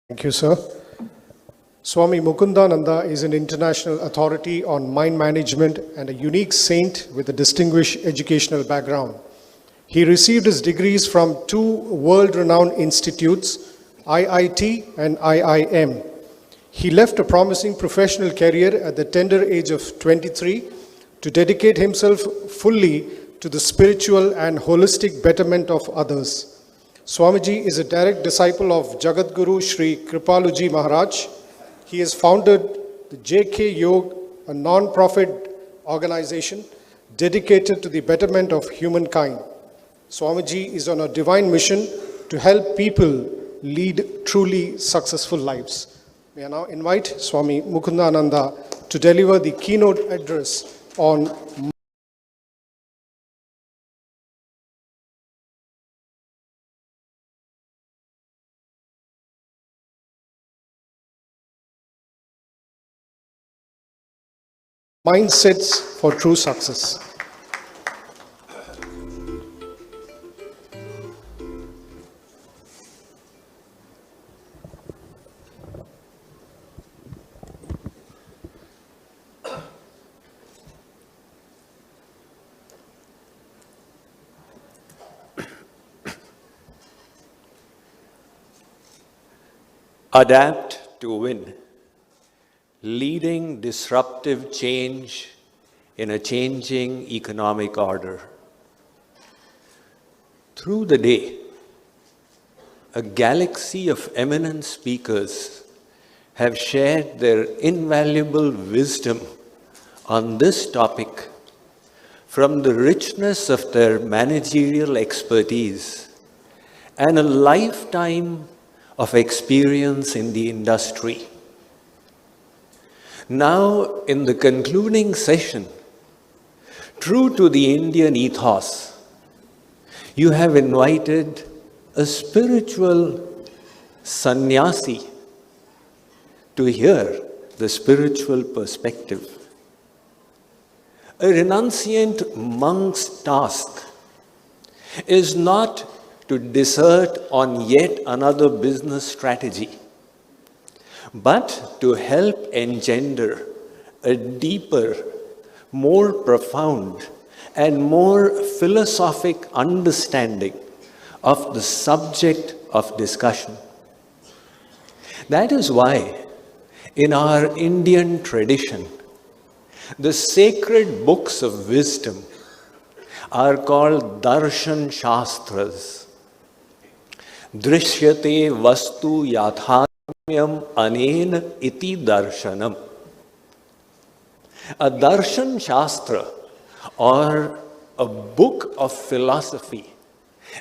Thank you, sir. Swami Mukundananda is an international authority on mind management and a unique saint with a distinguished educational background. He received his degrees from two world-renowned institutes, IIT and IIM. He left a promising professional career at the tender age of 23 to dedicate himself fully to the spiritual and holistic betterment of others. Swamiji is a direct disciple of Jagadguru Sri Kripaluji Maharaj. He has founded the JK Yog, a non-profit organization dedicated to the betterment of humankind. Swamiji is on a divine mission to help people lead truly successful lives. May I now invite Swami Mukundananda to deliver the keynote address on mindsets for true success. Adapt to win, leading disruptive change in a changing economic order. Through the day, a galaxy of eminent speakers have shared their invaluable wisdom on this topic from the richness of their managerial expertise and a lifetime of experience in the industry. Now, in the concluding session, true to the Indian ethos, you have invited a spiritual sannyasi to hear the spiritual perspective. A renunciant monk's task is not to dissert on yet another business strategy, but to help engender a deeper, more profound, and more philosophic understanding of the subject of discussion. That is why, in our Indian tradition, the sacred books of wisdom are called darshan shastras. Drishyate vastu yatharmyam anena iti darshanam. A darshan shastra, or a book of philosophy,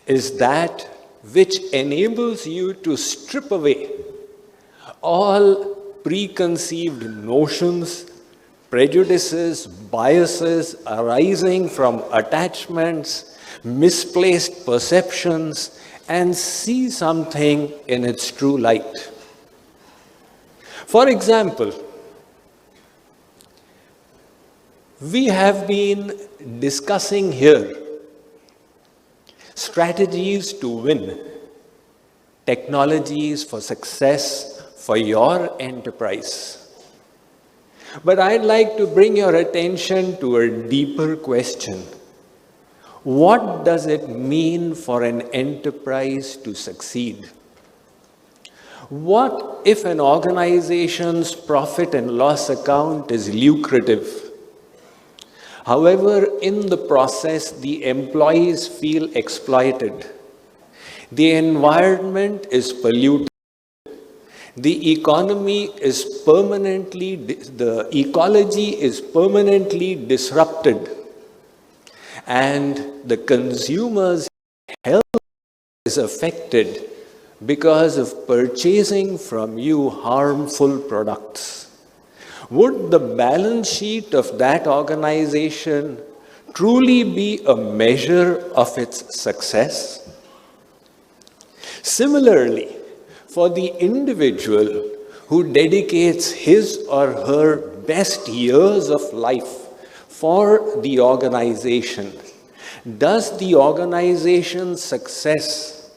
is that which enables you to strip away all preconceived notions, prejudices, biases arising from attachments, misplaced perceptions, and see something in its true light. For example, we have been discussing here strategies to win, technologies for success for your enterprise. But I'd like to bring your attention to a deeper question. What does it mean for an enterprise to succeed? What if an organization's profit and loss account is lucrative? However, in the process, the employees feel exploited. The environment is polluted. The ecology is permanently disrupted. And the consumer's health is affected because of purchasing from you harmful products. Would the balance sheet of that organization truly be a measure of its success? Similarly, for the individual who dedicates his or her best years of life for the organization, does the organization's success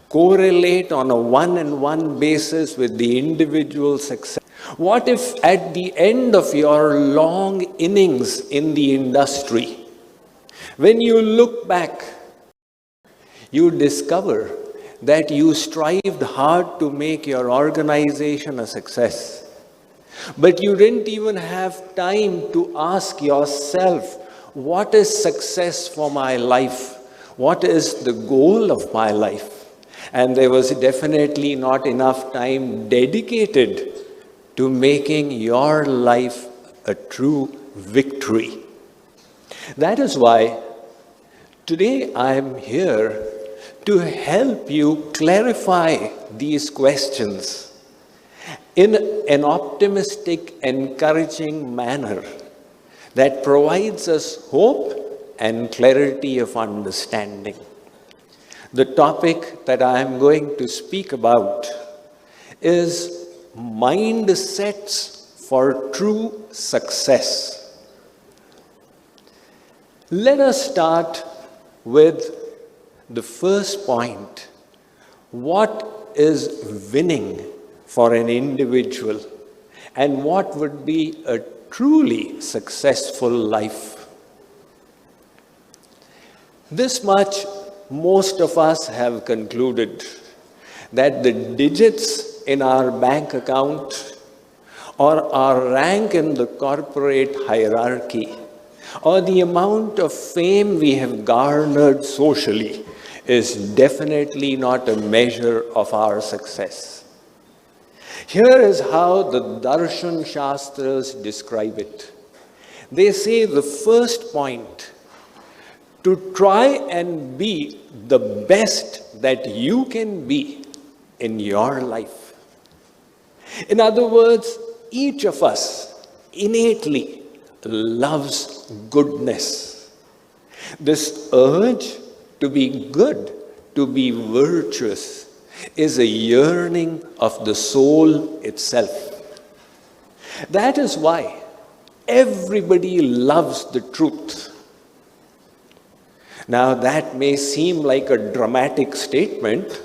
correlate on a one-on-one basis with the individual success? What if at the end of your long innings in the industry, when you look back, you discover that you strived hard to make your organization a success, but you didn't even have time to ask yourself, what is success for my life? What is the goal of my life? And there was definitely not enough time dedicated to making your life a true victory. That is why today I am here to help you clarify these questions in an optimistic, encouraging manner that provides us hope and clarity of understanding. The topic that I am going to speak about is mindsets for true success. Let us start with the first point. What is winning for an individual, and what would be a truly successful life? This much most of us have concluded, that the digits in our bank account, or our rank in the corporate hierarchy, or the amount of fame we have garnered socially is definitely not a measure of our success. Here is how the Darshan Shastras describe it. They say the first point, to try and be the best that you can be in your life. In other words, each of us innately loves goodness. This urge to be good, to be virtuous, is a yearning of the soul itself. That is why everybody loves the truth. Now that may seem like a dramatic statement.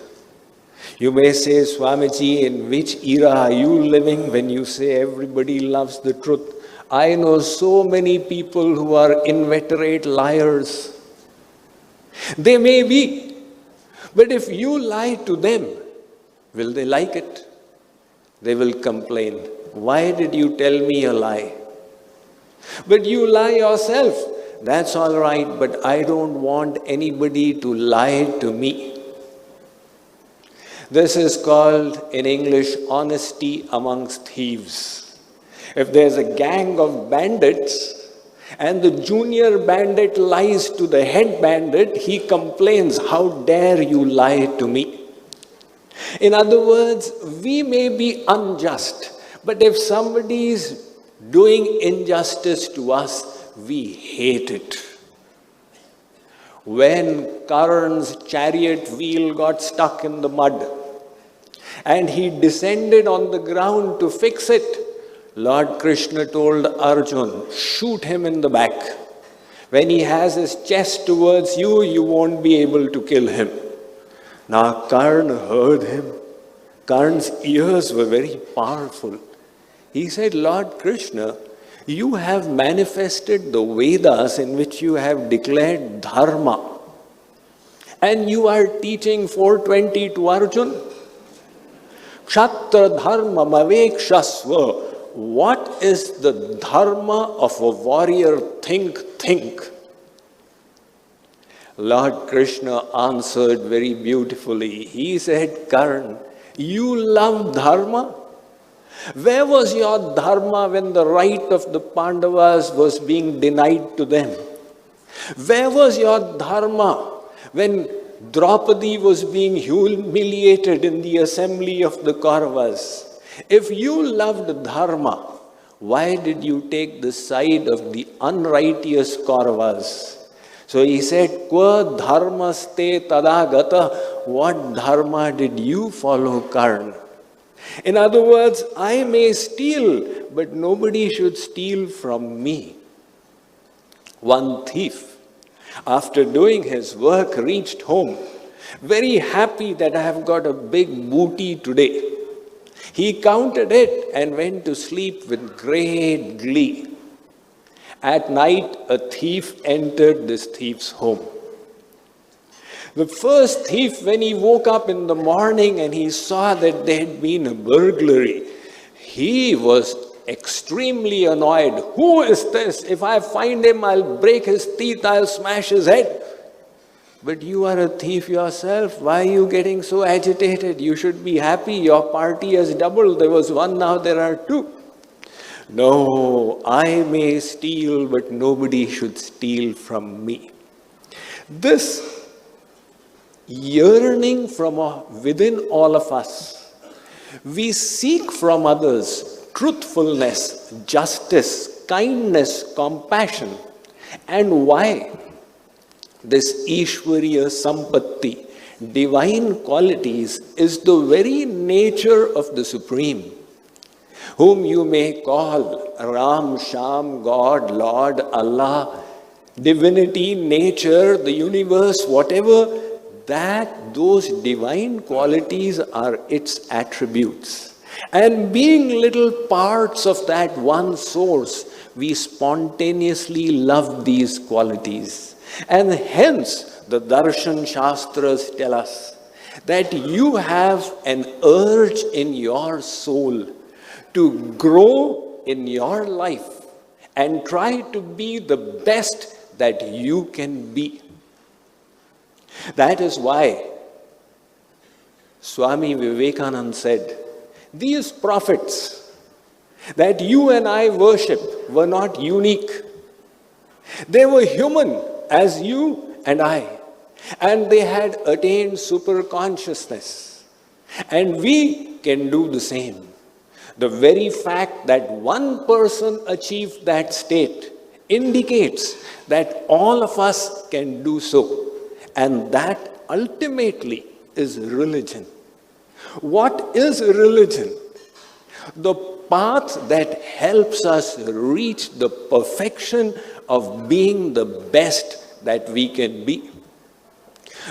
You may say, Swamiji, in which era are you living when you say everybody loves the truth? I know so many people who are inveterate liars. They may be, but if you lie to them, will they like it? They will complain. Why did you tell me a lie? But you lie yourself. That's all right, but I don't want anybody to lie to me. This is called, in English, honesty amongst thieves. If there's a gang of bandits and the junior bandit lies to the head bandit, he complains, how dare you lie to me? In other words, we may be unjust, but if somebody is doing injustice to us, we hate it. When Karn's chariot wheel got stuck in the mud and he descended on the ground to fix it, Lord Krishna told Arjun, shoot him in the back. When he has his chest towards you, you won't be able to kill him. Now Karn heard him. Karn's ears were very powerful. He said, Lord Krishna, you have manifested the Vedas in which you have declared dharma. And you are teaching 420 to Arjun. Kshatra dharma mavekshasva. What is the dharma of a warrior? Think. Lord Krishna answered very beautifully. He said, Karn, you love dharma? Where was your dharma when the right of the Pandavas was being denied to them? Where was your dharma when Draupadi was being humiliated in the assembly of the Kauravas? If you loved dharma, why did you take the side of the unrighteous Kauravas? So he said, Qua dharmaste tadagata? What dharma did you follow, Karn? In other words, I may steal, but nobody should steal from me. One thief, after doing his work, reached home. very happy that I have got a big booty today. He counted it and went to sleep with great glee. At night, a thief entered this thief's home. The first thief, when he woke up in the morning and he saw that there had been a burglary, he was extremely annoyed. Who is this? If I find him, I'll break his teeth, I'll smash his head. But you are a thief yourself. Why are you getting so agitated? You should be happy. Your party has doubled. There was one, now there are two. No, I may steal, but nobody should steal from me. This yearning from within all of us, we seek from others truthfulness, justice, kindness, compassion. And why? This Ishwariya Sampatti, divine qualities, is the very nature of the Supreme, whom you may call Ram, Sham, God, Lord, Allah, divinity, nature, the universe, whatever, that those divine qualities are its attributes. And being little parts of that one source, we spontaneously love these qualities. And hence, the Darshan Shastras tell us that you have an urge in your soul to grow in your life and try to be the best that you can be. That is why Swami Vivekananda said, these prophets that you and I worship were not unique. They were human as you and I, and they had attained super consciousness. And we can do the same. The very fact that one person achieved that state indicates that all of us can do so. And that ultimately is religion. What is religion? The path that helps us reach the perfection of being the best that we can be.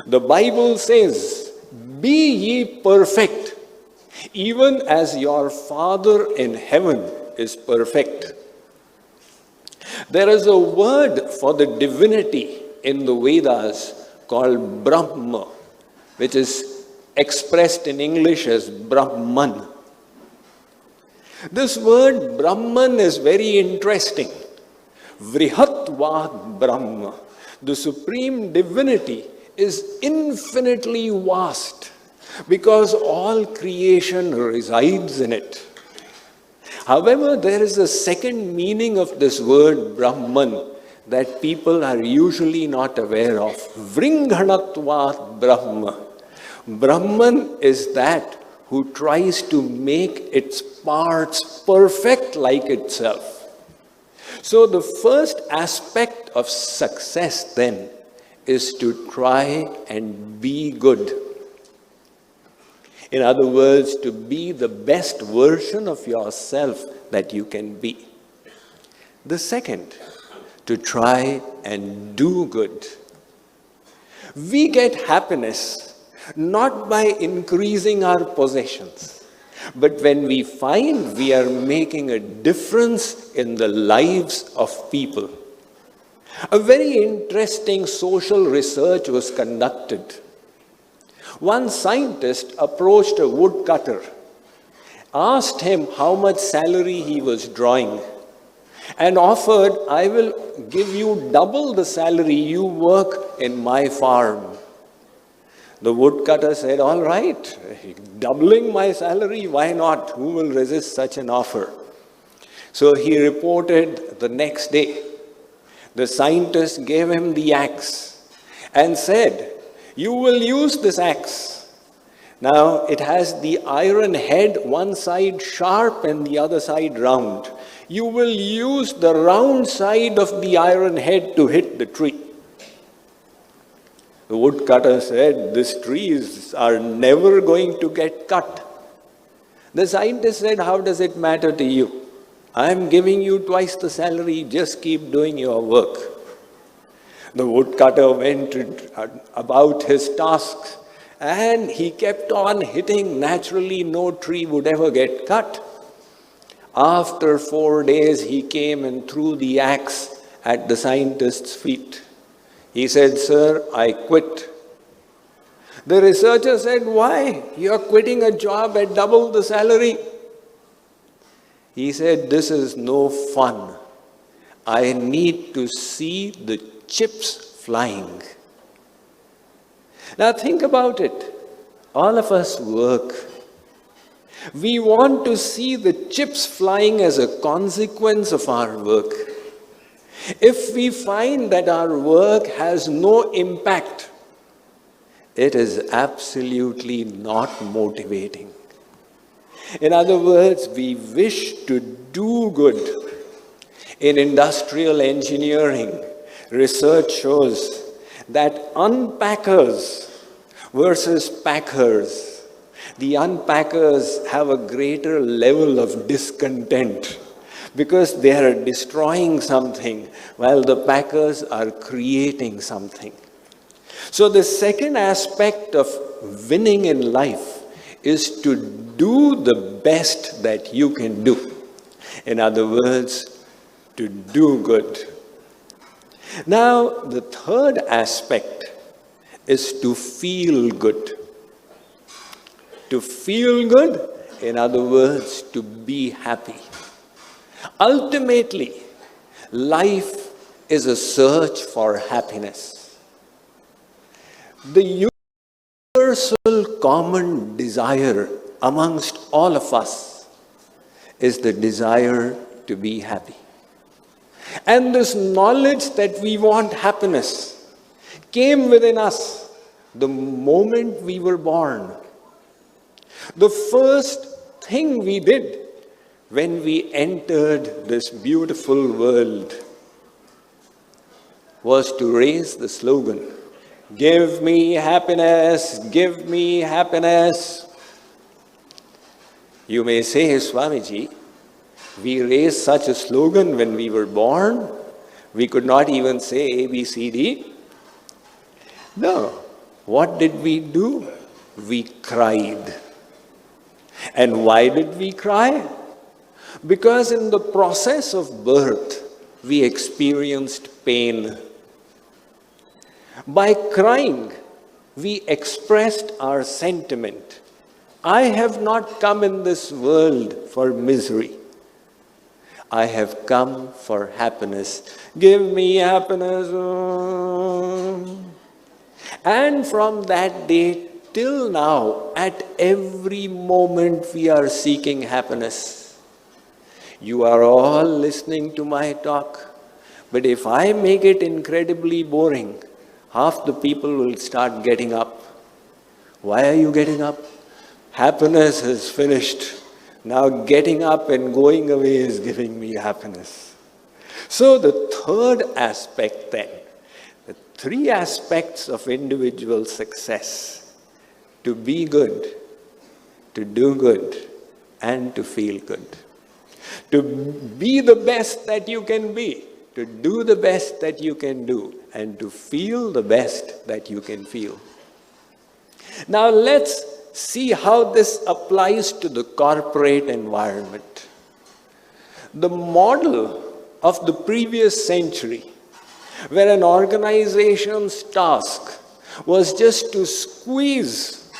The Bible says, be ye perfect, even as your Father in heaven is perfect. There is a word for the divinity in the Vedas called Brahma, which is expressed in English as Brahman. This word Brahman is very interesting. Vrihatvad Brahma, the supreme divinity, is infinitely vast because all creation resides in it. However, there is a second meaning of this word Brahman that people are usually not aware of. Vringhanatvat Brahma. Brahman is that who tries to make its parts perfect like itself. So the first aspect of success then is to try and be good. In other words, to be the best version of yourself that you can be. The second, to try and do good. We get happiness not by increasing our possessions, but when we find we are making a difference in the lives of people. A very interesting social research was conducted. One scientist approached a woodcutter, asked him how much salary he was drawing, and offered, I will give you double the salary you work in my farm. The woodcutter said, all right, doubling my salary, why not? Who will resist such an offer? So he reported the next day. The scientist gave him the axe and said, you will use this axe. Now it has the iron head, one side sharp and the other side round. You will use the round side of the iron head to hit the tree. The woodcutter said, these trees are never going to get cut. The scientist said, how does it matter to you? I'm giving you twice the salary, just keep doing your work. The woodcutter went about his tasks And he kept on hitting. Naturally, no tree would ever get cut. After 4 days, he came and threw the axe at the scientist's feet. He said, "Sir, I quit." The researcher said, "Why? You're quitting a job at double the salary." He said, "This is no fun. I need to see the chips flying." Now think about it. All of us work. We want to see the chips flying as a consequence of our work. If we find that our work has no impact, it is absolutely not motivating. In other words, we wish to do good. In industrial engineering, research shows that unpackers versus packers, the unpackers have a greater level of discontent because they are destroying something while the packers are creating something. So the second aspect of winning in life is to do the best that you can do. In other words, to do good. Now, the third aspect is to feel good. To feel good, in other words, to be happy. Ultimately, life is a search for happiness. The universal common desire amongst all of us is the desire to be happy. And this knowledge that we want happiness came within us the moment we were born. The first thing we did when we entered this beautiful world was to raise the slogan, "Give me happiness, give me happiness." You may say, "Swamiji, we raised such a slogan when we were born. We could not even say A, B, C, D." No. What did we do? We cried. And why did we cry? Because in the process of birth, we experienced pain. By crying, we expressed our sentiment. I have not come in this world for misery. I have come for happiness. Give me happiness. And from that day till now, at every moment we are seeking happiness. You are all listening to my talk, but if I make it incredibly boring, half the people will start getting up. Why are you getting up? Happiness is finished. Now getting up and going away is giving me happiness. So the third aspect then, the three aspects of individual success: to be good, to do good, and to feel good. To be the best that you can be, to do the best that you can do, and to feel the best that you can feel. Now let's see how this applies to the corporate environment. The model of the previous century, where an organization's task was just to squeeze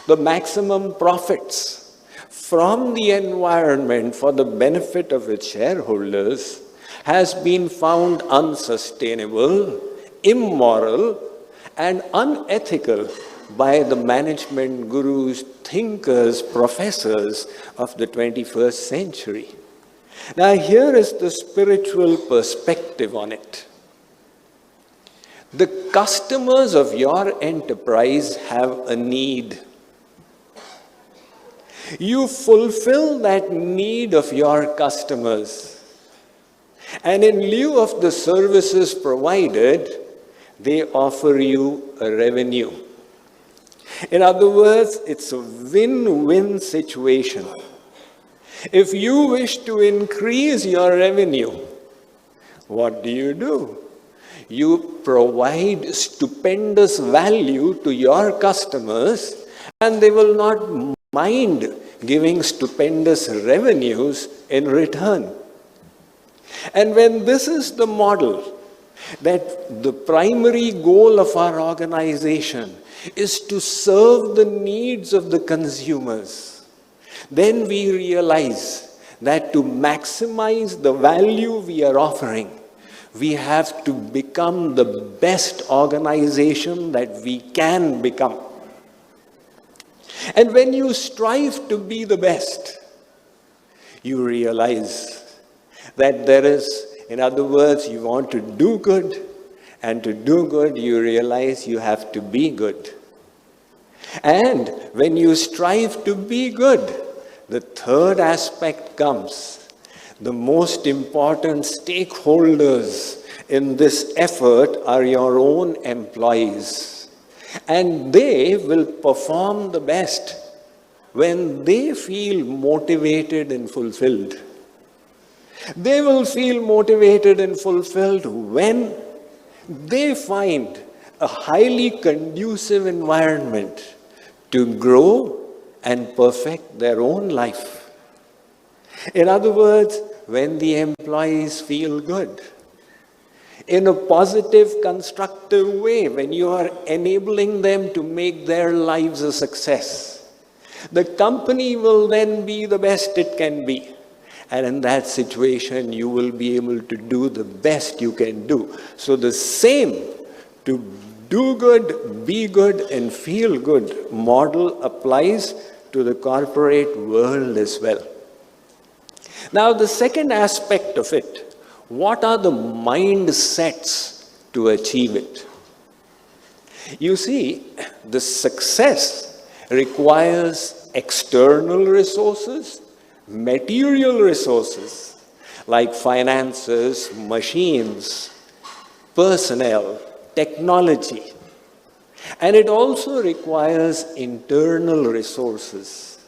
the maximum profits from the environment for the benefit of its shareholders, has been found unsustainable, immoral, and unethical by the management gurus, thinkers, professors of the 21st century. Now here is the spiritual perspective on it. The customers of your enterprise have a need. You fulfill that need of your customers, and in lieu of the services provided, they offer you a revenue. In other words, it's a win-win situation. If you wish to increase your revenue, what do? You provide stupendous value to your customers, and they will not mind giving stupendous revenues in return. And when this is the model, that the primary goal of our organization is to serve the needs of the consumers, then we realize that to maximize the value we are offering, we have to become the best organization that we can become. And when you strive to be the best, you realize that there is, in other words, you want to do good, and to do good, you realize you have to be good. And when you strive to be good, the third aspect comes. The most important stakeholders in this effort are your own employees. And they will perform the best when they feel motivated and fulfilled. They will feel motivated and fulfilled when they find a highly conducive environment to grow and perfect their own life. In other words, when the employees feel good, in a positive, constructive way, when you are enabling them to make their lives a success, the company will then be the best it can be. And in that situation, you will be able to do the best you can do. So the same, to do good, be good, and feel good model applies to the corporate world as well. Now, the second aspect of it, what are the mindsets to achieve it? You see, the success requires external resources, material resources, like finances, machines, personnel, technology. And it also requires internal resources,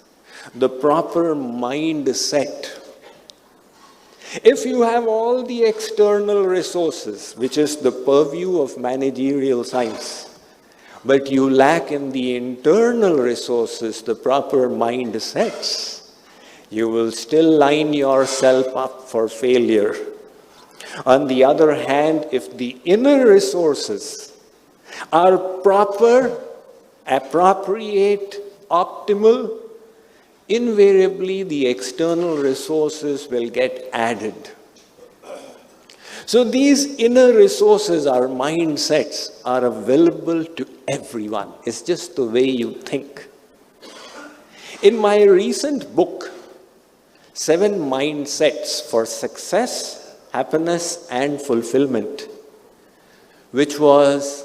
the proper mindset. If you have all the external resources, which is the purview of managerial science, but you lack in the internal resources, the proper mindsets, you will still line yourself up for failure. On the other hand, if the inner resources are proper, appropriate, optimal, invariably the external resources will get added. So these inner resources, our mindsets, are available to everyone. It's just the way you think. In my recent book, 7 Mindsets for Success, Happiness and Fulfillment, which was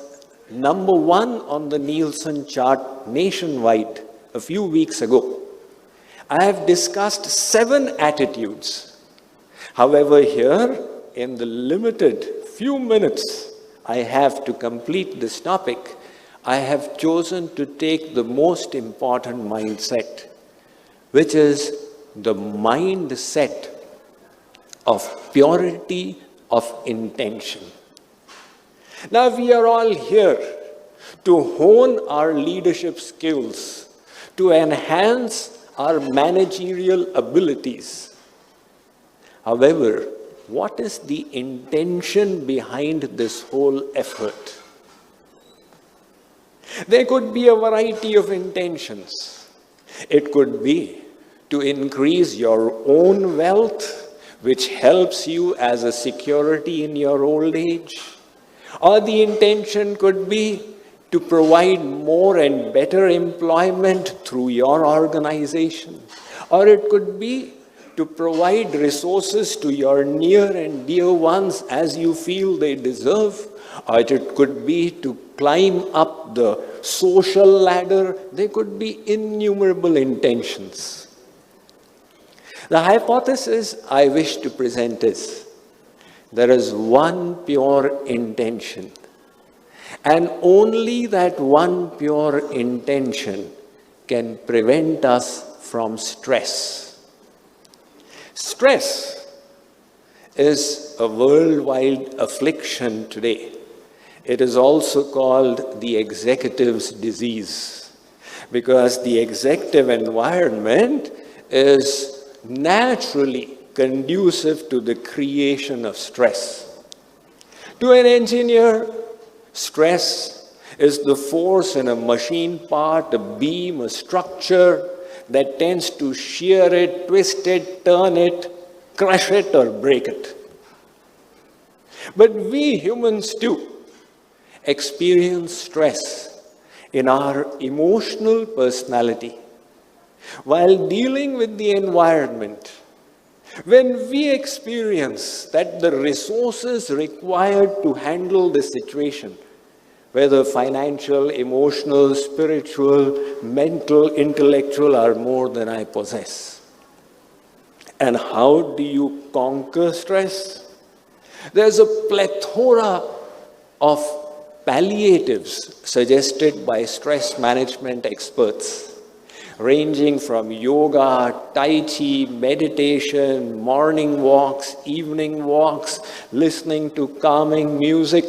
#1 on the Nielsen chart nationwide a few weeks ago, I have discussed 7 attitudes. However, here, in the limited few minutes I have to complete this topic, I have chosen to take the most important mindset, which is the mindset of purity of intention. Now, we are all here to hone our leadership skills, to enhance our managerial abilities. However, what is the intention behind this whole effort? There could be a variety of intentions. It could be to increase your own wealth, which helps you as a security in your old age. Or the intention could be to provide more and better employment through your organization. Or it could be to provide resources to your near and dear ones as you feel they deserve. Or it could be to climb up the social ladder. There could be innumerable intentions. The hypothesis I wish to present is, there is one pure intention. And only that one pure intention can prevent us from stress. Stress is a worldwide affliction today. It is also called the executive's disease, because the executive environment is naturally conducive to the creation of stress. To an engineer, stress is the force in a machine part, a beam, a structure that tends to shear it, twist it, turn it, crush it, or break it. But we humans too experience stress in our emotional personality while dealing with the environment. When we experience that the resources required to handle the situation, whether financial, emotional, spiritual, mental, intellectual, are more than I possess. And how do you conquer stress? There's a plethora of palliatives suggested by stress management experts, ranging from yoga, tai chi, meditation, morning walks, evening walks, listening to calming music.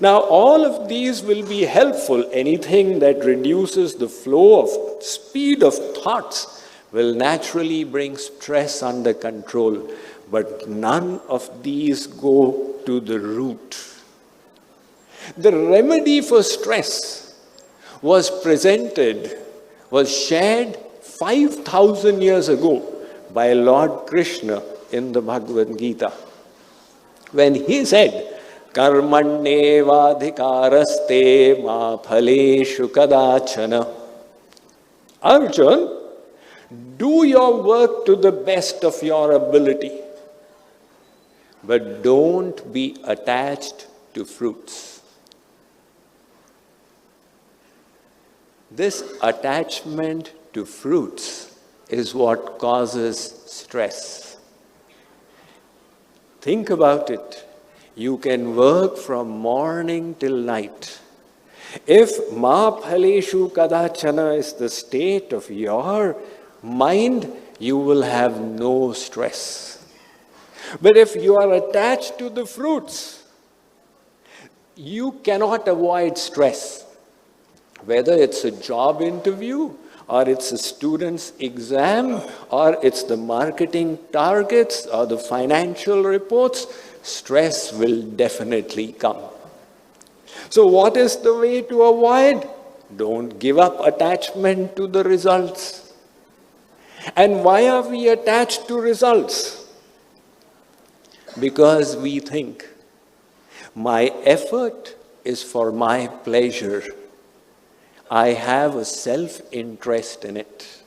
Now, all of these will be helpful. Anything that reduces the flow of speed of thoughts will naturally bring stress under control. But none of these go to the root. The remedy for stress was shared 5,000 years ago by Lord Krishna in the Bhagavad Gita, when he said, Karmanneva adhikaraste ma phaleshu kadachana. Arjun, do your work to the best of your ability, but don't be attached to fruits. This attachment to fruits is what causes stress. Think about it. You can work from morning till night. If ma phaleshu kadachana is the state of your mind, you will have no stress. But if you are attached to the fruits, you cannot avoid stress. Whether it's a job interview, or it's a student's exam, or it's the marketing targets, or the financial reports, stress will definitely come. So what is the way to avoid? Don't give up attachment to the results. And why are we attached to results? Because we think, my effort is for my pleasure. I have a self-interest in it.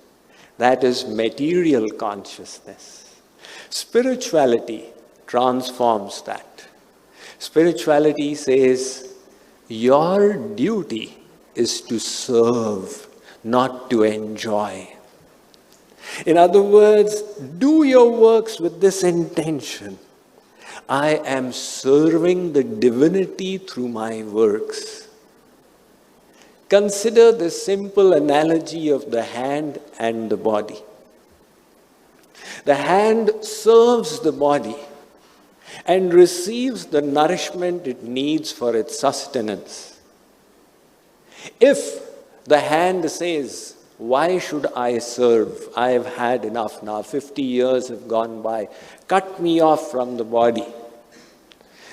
That is material consciousness. Spirituality transforms that. Spirituality says, your duty is to serve, not to enjoy. In other words, do your works with this intention. I am serving the divinity through my works. Consider the simple analogy of the hand and the body. The hand serves the body and receives the nourishment it needs for its sustenance. If the hand says, why should I serve? I have had enough now. 50 years have gone by. Cut me off from the body.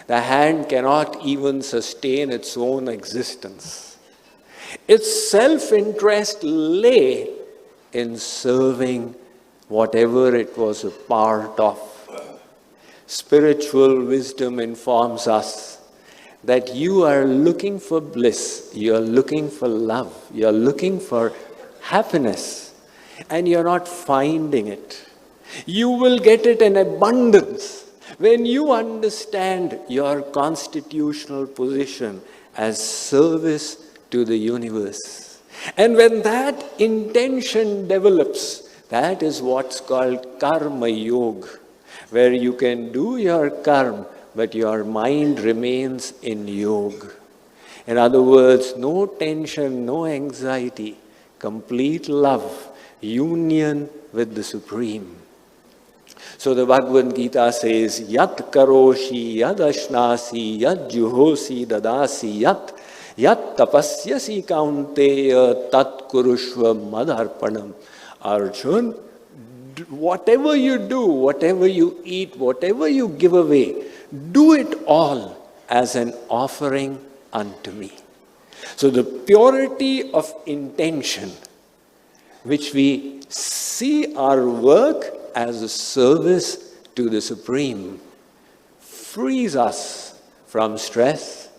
The hand cannot even sustain its own existence. Its self-interest lay in serving whatever it was a part of. Spiritual wisdom informs us that you are looking for bliss, you are looking for love, you are looking for happiness, and you're not finding it. You will get it in abundance when you understand your constitutional position as service to the universe. And when that intention develops, that is what's called karma yoga, where you can do your karma, but your mind remains in yoga. In other words, no tension, no anxiety, complete love, union with the Supreme. So the Bhagavad Gita says, Yat karoshi, yad ashnasi, yad juhosi dadasi, yat tapasyasi kaunteya, tat kurushva madharpanam. Arjun, whatever you do, whatever you eat, whatever you give away, do it all as an offering unto me. So the purity of intention, which we see our work as a service to the Supreme, frees us from stress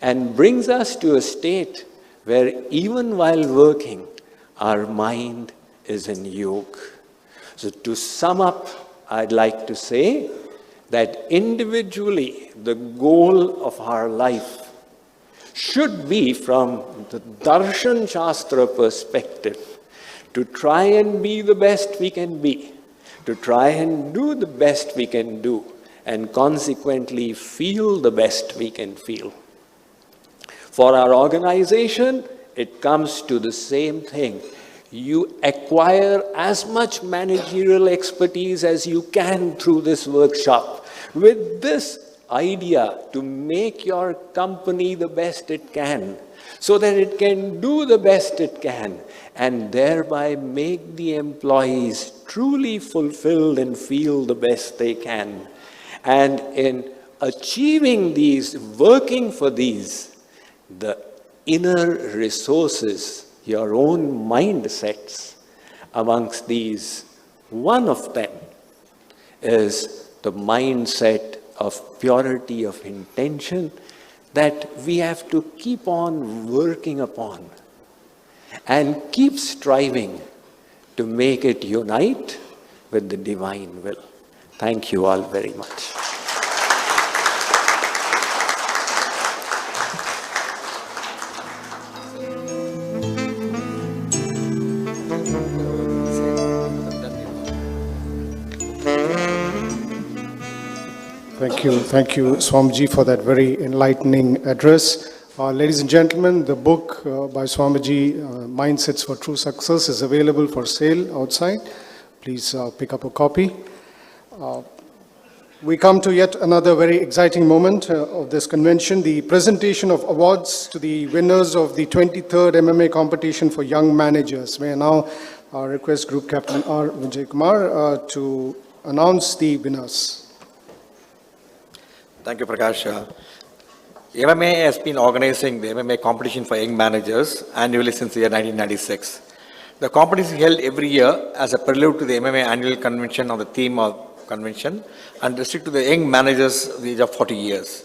and brings us to a state where even while working, our mind is in yoga. So to sum up, I'd like to say that individually the goal of our life should be, from the Darshan Shastra perspective, to try and be the best we can be, to try and do the best we can do, and consequently feel the best we can feel. For our organization, it comes to the same thing. You acquire as much managerial expertise as you can through this workshop, with this idea to make your company the best it can, so that it can do the best it can, and thereby make the employees truly fulfilled and feel the best they can. And in achieving these, working for these, the inner resources, your own mindsets, amongst these, one of them is the mindset of purity of intention that we have to keep on working upon and keep striving to make it unite with the divine will. Thank you all very much. Thank you, Swamiji, for that very enlightening address. Ladies and gentlemen, the book by Swamiji, Mindsets for True Success, is available for sale outside. Please pick up a copy. We come to yet another very exciting moment of this convention, the presentation of awards to the winners of the 23rd MMA competition for young managers. May I now request Group Captain R. Vijay Kumar to announce the winners. Thank you, Prakash. MMA has been organizing the MMA competition for young managers annually since the year 1996. The competition is held every year as a prelude to the MMA annual convention on the theme of convention and restricted to the young managers of the age of 40 years.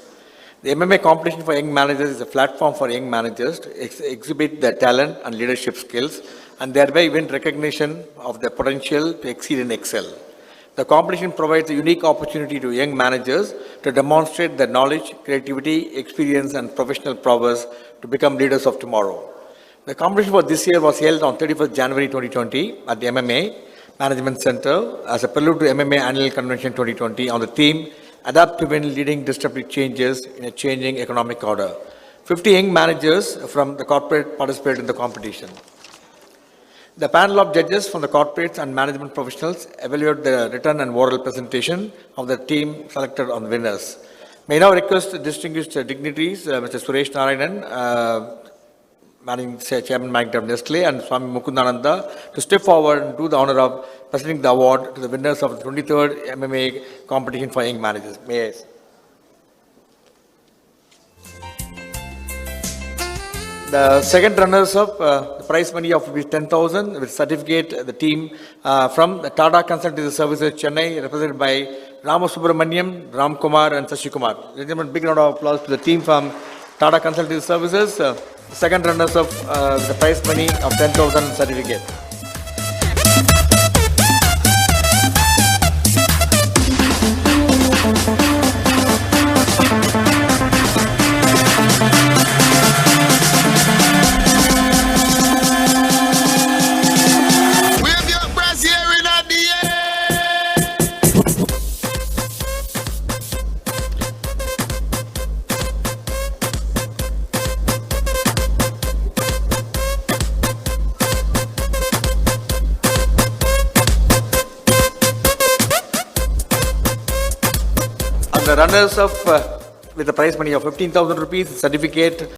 The MMA competition for young managers is a platform for young managers to exhibit their talent and leadership skills and thereby win recognition of their potential to exceed and excel. The competition provides a unique opportunity to young managers to demonstrate their knowledge, creativity, experience, and professional prowess to become leaders of tomorrow. The competition for this year was held on 31st January 2020 at the MMA Management Center as a prelude to MMA Annual Convention 2020 on the theme Adapt to Win Leading Disruptive Changes in a Changing Economic Order. 50 young managers from the corporate participated in the competition. The panel of judges from the corporates and management professionals evaluate the written and oral presentation of the team selected on the winners. May I now request the distinguished dignitaries, Mr. Suresh Narayanan, Chairman Manager of Nestle, and Swami Mukundananda, to step forward and do the honor of presenting the award to the winners of the 23rd MMA competition for young managers. May I? The second runners-up, the prize money of ₹10,000 with certificate, the team from the Tata Consultancy Services, Chennai, represented by Ramasubramaniam, Ram Kumar, and Sashi Kumar. Ladies and gentlemen, big round of applause to the team from Tata Consultancy Services. The second runners-up, the prize money of ₹10,000 certificate. the runners-up with the prize money of 15,000 rupees, certificate